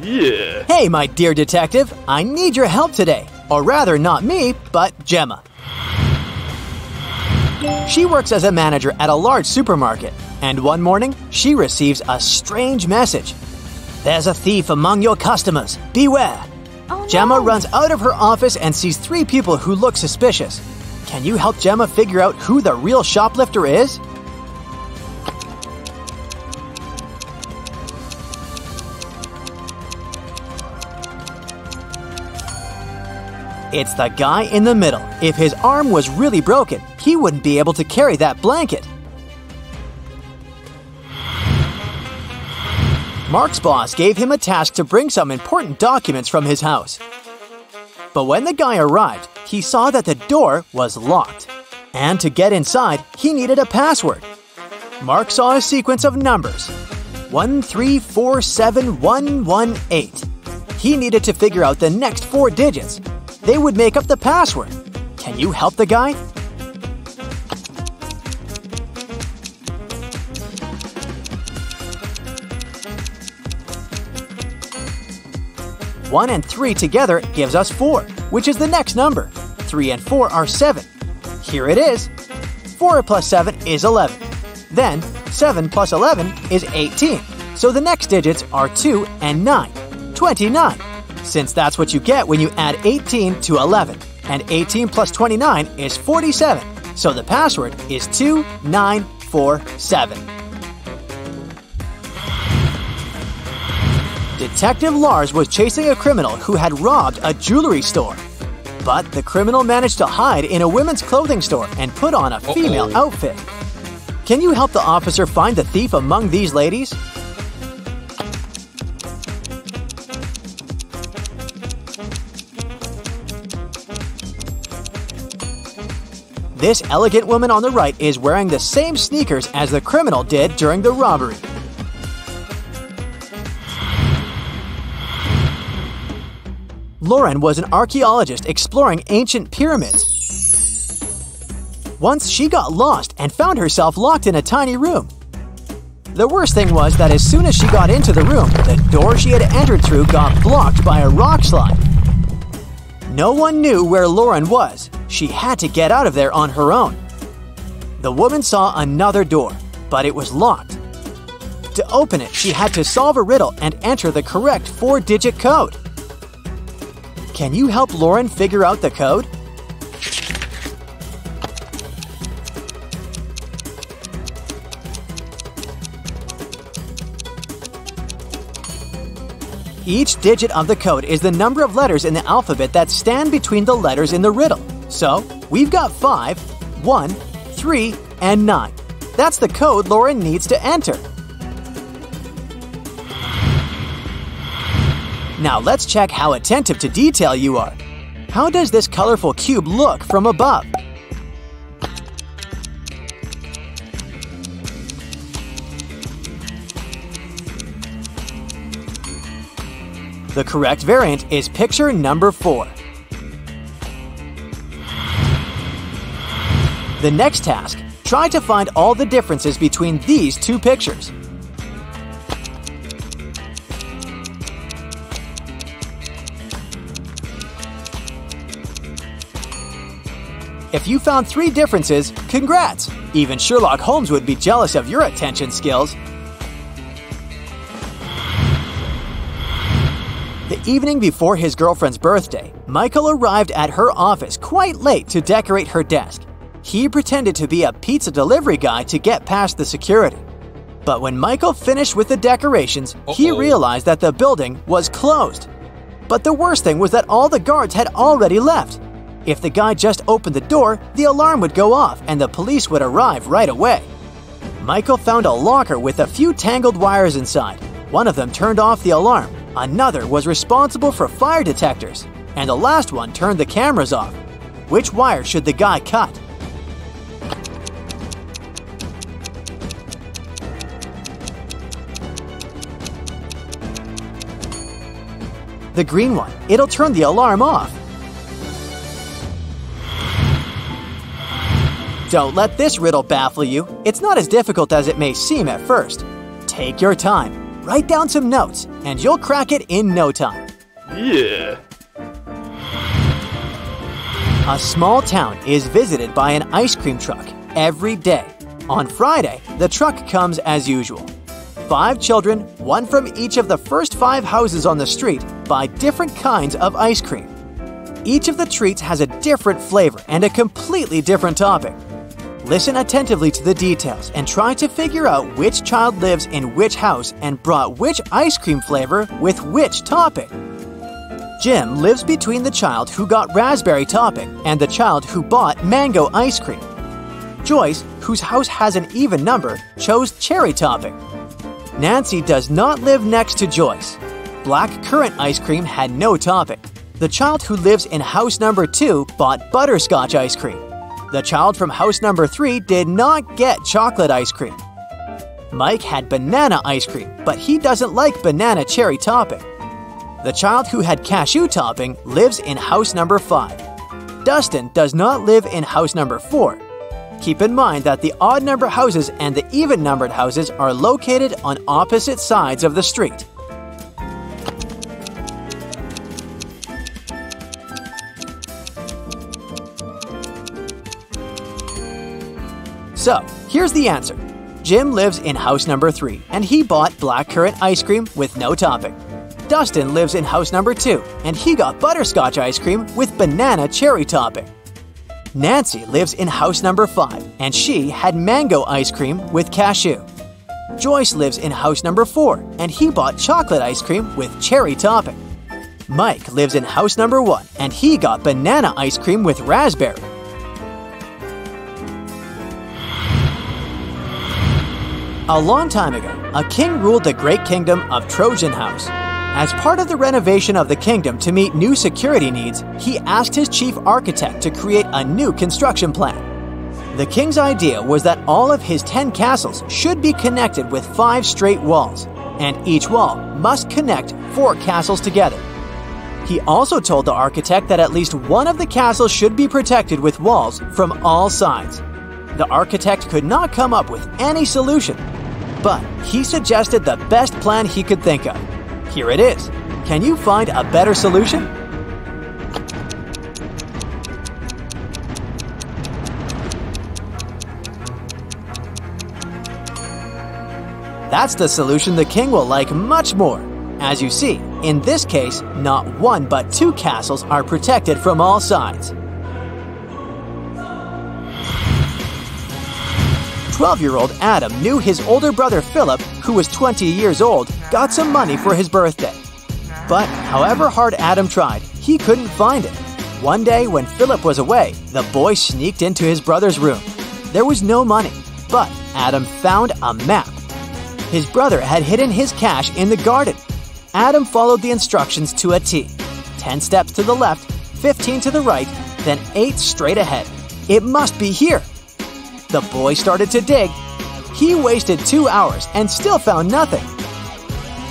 Yeah. Hey, my dear detective, I need your help today. Or rather, not me, but Gemma. She works as a manager at a large supermarket, and one morning, she receives a strange message. There's a thief among your customers. Beware. Oh, no. Gemma runs out of her office and sees 3 people who look suspicious. Can you help Gemma figure out who the real shoplifter is? It's the guy in the middle. If his arm was really broken, he wouldn't be able to carry that blanket. Mark's boss gave him a task to bring some important documents from his house. But when the guy arrived, he saw that the door was locked. And to get inside, he needed a password. Mark saw a sequence of numbers. 1347118. He needed to figure out the next 4 digits. They would make up the password. Can you help the guy? One and 3 together gives us 4, which is the next number. 3 and 4 are 7. Here it is. 4 plus 7 is 11. Then 7 plus 11 is 18. So the next digits are 2 and 9. 29. Since that's what you get when you add 18 to 11. And 18 plus 29 is 47. So the password is 2947. Detective Lars was chasing a criminal who had robbed a jewelry store. But the criminal managed to hide in a women's clothing store and put on a female outfit. Can you help the officer find the thief among these ladies? This elegant woman on the right is wearing the same sneakers as the criminal did during the robbery. Lauren was an archaeologist exploring ancient pyramids. Once she got lost and found herself locked in a tiny room. The worst thing was that as soon as she got into the room, the door she had entered through got blocked by a rock slide. No one knew where Lauren was. She had to get out of there on her own. The woman saw another door, but it was locked. To open it, she had to solve a riddle and enter the correct 4-digit code. Can you help Lauren figure out the code? Each digit of the code is the number of letters in the alphabet that stand between the letters in the riddle. So, we've got 5, 1, 3, and 9. That's the code Lauren needs to enter. Now let's check how attentive to detail you are. How does this colorful cube look from above? The correct variant is picture number 4. The next task, try to find all the differences between these 2 pictures. If you found 3 differences, congrats! Even Sherlock Holmes would be jealous of your attention skills. The evening before his girlfriend's birthday, Michael arrived at her office quite late to decorate her desk. He pretended to be a pizza delivery guy to get past the security. But when Michael finished with the decorations, he realized that the building was closed. But the worst thing was that all the guards had already left. If the guy just opened the door, the alarm would go off and the police would arrive right away. Michael found a locker with a few tangled wires inside. One of them turned off the alarm, another was responsible for fire detectors, and the last one turned the cameras off. Which wire should the guy cut? The green one. It'll turn the alarm off. Don't let this riddle baffle you. It's not as difficult as it may seem at first. Take your time. Write down some notes, and you'll crack it in no time. Yeah. A small town is visited by an ice cream truck every day. On Friday, the truck comes as usual. 5 children, one from each of the first 5 houses on the street, buy different kinds of ice cream. Each of the treats has a different flavor and a completely different topping. Listen attentively to the details and try to figure out which child lives in which house and brought which ice cream flavor with which topping. Jim lives between the child who got raspberry topping and the child who bought mango ice cream. Joyce, whose house has an even number, chose cherry topping. Nancy does not live next to Joyce. Black currant ice cream had no topping. The child who lives in house number 2 bought butterscotch ice cream. The child from house number 3 did not get chocolate ice cream. Mike had banana ice cream, but he doesn't like banana cherry topping. The child who had cashew topping lives in house number 5. Dustin does not live in house number 4. Keep in mind that the odd-number houses and the even-numbered houses are located on opposite sides of the street. So, here's the answer. Jim lives in house number 3, and he bought blackcurrant ice cream with no topping. Dustin lives in house number 2, and he got butterscotch ice cream with banana cherry topping. Nancy lives in house number 5, and she had mango ice cream with cashew. Joyce lives in house number 4, and he bought chocolate ice cream with cherry topping. Mike lives in house number 1, and he got banana ice cream with raspberry. A long time ago, a king ruled the great kingdom of Trojan House. As part of the renovation of the kingdom to meet new security needs, he asked his chief architect to create a new construction plan. The king's idea was that all of his 10 castles should be connected with 5 straight walls, and each wall must connect 4 castles together. He also told the architect that at least one of the castles should be protected with walls from all sides. The architect could not come up with any solution, but he suggested the best plan he could think of. Here it is. Can you find a better solution? That's the solution the king will like much more. As you see, in this case, not 1 but 2 castles are protected from all sides. 12-year-old Adam knew his older brother Philip, who was 20 years old, got some money for his birthday. But however hard Adam tried, he couldn't find it. One day when Philip was away, the boy sneaked into his brother's room. There was no money, but Adam found a map. His brother had hidden his cash in the garden. Adam followed the instructions to a T. 10 steps to the left, 15 to the right, then 8 straight ahead. It must be here. The boy started to dig. He wasted 2 hours and still found nothing.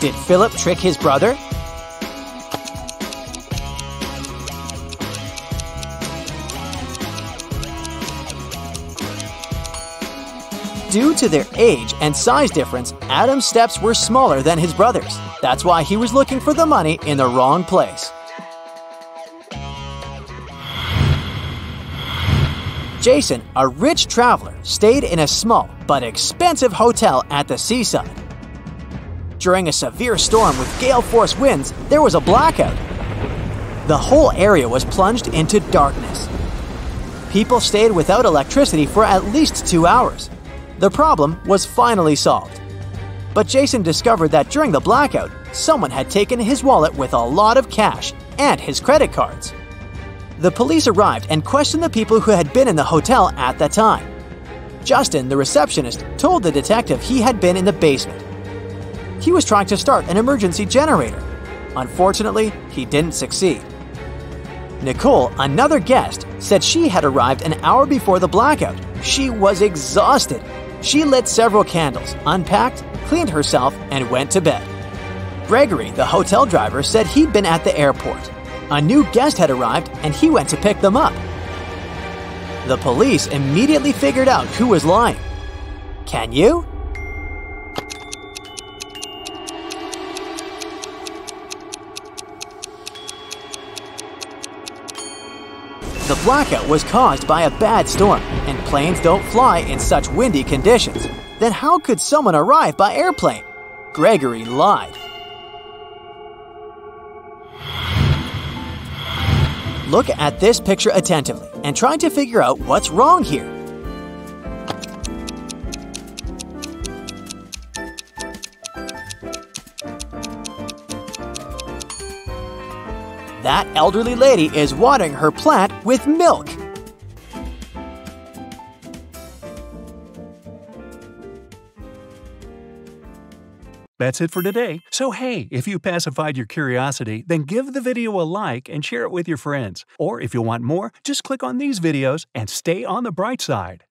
Did Philip trick his brother? Due to their age and size difference, Adam's steps were smaller than his brother's. That's why he was looking for the money in the wrong place. Jason, a rich traveler, stayed in a small but expensive hotel at the seaside. During a severe storm with gale-force winds, there was a blackout. The whole area was plunged into darkness. People stayed without electricity for at least 2 hours. The problem was finally solved. But Jason discovered that during the blackout, someone had taken his wallet with a lot of cash and his credit cards. The police arrived and questioned the people who had been in the hotel at that time. Justin, the receptionist, told the detective he had been in the basement. He was trying to start an emergency generator. Unfortunately, he didn't succeed. Nicole, another guest, said she had arrived an hour before the blackout. She was exhausted. She lit several candles, unpacked, cleaned herself, and went to bed. Gregory, the hotel driver, said he'd been at the airport. A new guest had arrived, and he went to pick them up. The police immediately figured out who was lying. Can you? The blackout was caused by a bad storm, and planes don't fly in such windy conditions. Then how could someone arrive by airplane? Gregory lied. Look at this picture attentively and try to figure out what's wrong here. That elderly lady is watering her plant with milk. That's it for today. So hey, if you pacified your curiosity, then give the video a like and share it with your friends. Or if you want more, just click on these videos and stay on the bright side.